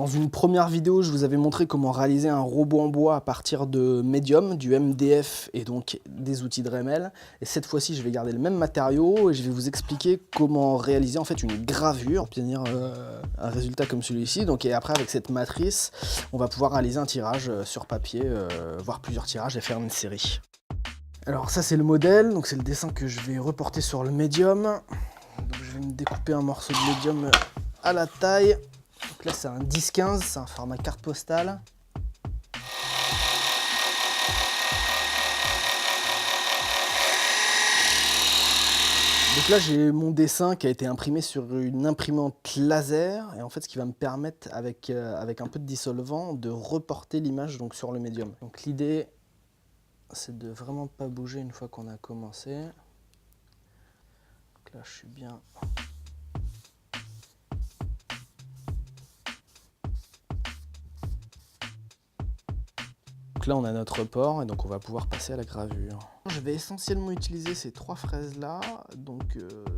Dans une première vidéo, je vous avais montré comment réaliser un robot en bois à partir de Medium, du MDF et donc des outils de Dremel. Et cette fois-ci, je vais garder le même matériau et je vais vous expliquer comment réaliser en fait une gravure, obtenir un résultat comme celui-ci. Donc, et après, avec cette matrice, on va pouvoir réaliser un tirage sur papier, voire plusieurs tirages et faire une série. Alors ça, c'est le modèle, donc c'est le dessin que je vais reporter sur le Medium. Donc je vais me découper un morceau de Medium à la taille. Donc là c'est un 10-15, c'est un format carte postale. Donc là j'ai mon dessin qui a été imprimé sur une imprimante laser et en fait ce qui va me permettre avec un peu de dissolvant de reporter l'image donc sur le médium. Donc l'idée c'est de vraiment pas bouger une fois qu'on a commencé. Donc là je suis bien. Donc là on a notre report et donc on va pouvoir passer à la gravure. Je vais essentiellement utiliser ces trois fraises là, donc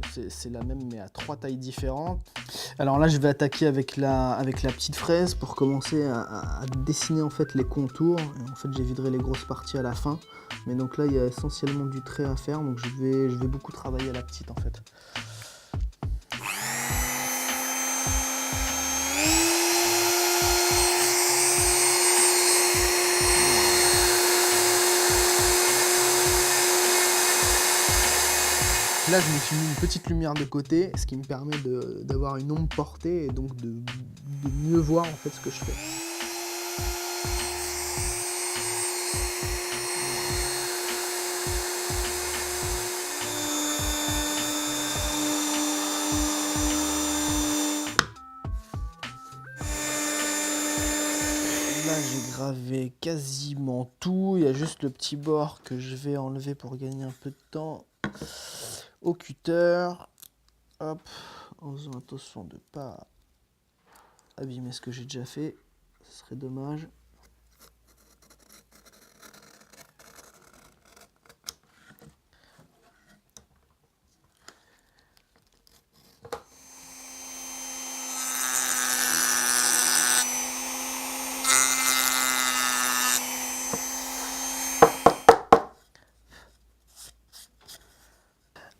c'est la même mais à trois tailles différentes. Alors là je vais attaquer avec la petite fraise pour commencer à dessiner en fait les contours. Et en fait j'éviterai les grosses parties à la fin. Mais donc là il y a essentiellement du trait à faire, donc je vais beaucoup travailler à la petite en fait. Là, je me suis mis une petite lumière de côté, ce qui me permet d'avoir une ombre portée et donc de mieux voir en fait ce que je fais. Là, j'ai gravé quasiment tout. Il y a juste le petit bord que je vais enlever pour gagner un peu de temps. Au cutter, hop, en faisant attention de ne pas abîmer ce que j'ai déjà fait, ce serait dommage.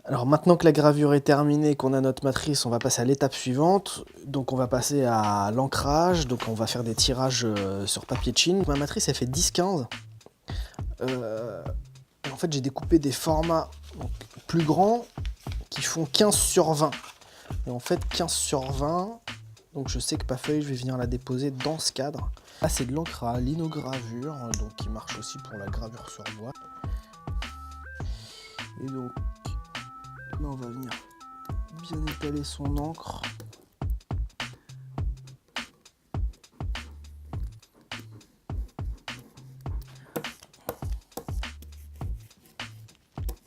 Alors maintenant que la gravure est terminée, qu'on a notre matrice, on va passer à l'étape suivante. Donc on va passer à l'ancrage, donc on va faire des tirages sur papier de Chine. Ma matrice elle fait 10-15. En fait j'ai découpé des formats plus grands qui font 15/20. Et en fait 15/20, donc je sais que Pafeuille, je vais venir la déposer dans ce cadre. Là c'est de l'encre à linogravure, donc qui marche aussi pour la gravure sur bois. Et donc là, on va venir bien étaler son encre.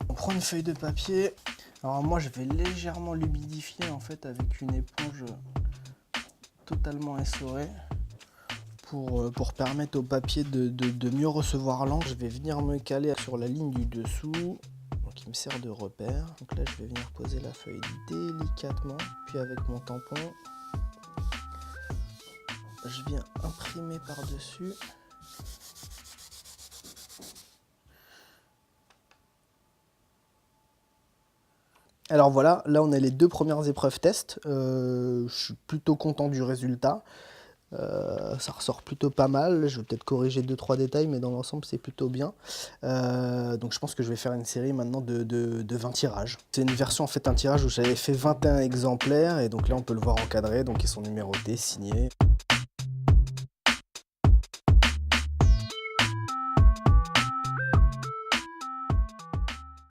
On prend une feuille de papier. Alors moi, je vais légèrement l'humidifier en fait avec une éponge totalement essorée pour permettre au papier de mieux recevoir l'encre. Je vais venir me caler sur la ligne du dessous. Qui me sert de repère. Donc là je vais venir poser la feuille délicatement, puis avec mon tampon je viens imprimer par dessus. Alors voilà, là on a les deux premières épreuves test. Je suis plutôt content du résultat. Ça ressort plutôt pas mal, je vais peut-être corriger 2-3 détails, mais dans l'ensemble c'est plutôt bien. Donc je pense que je vais faire une série maintenant de 20 tirages. C'est une version en fait, un tirage où j'avais fait 21 exemplaires, et donc là on peut le voir encadré, donc ils sont numérotés, signés.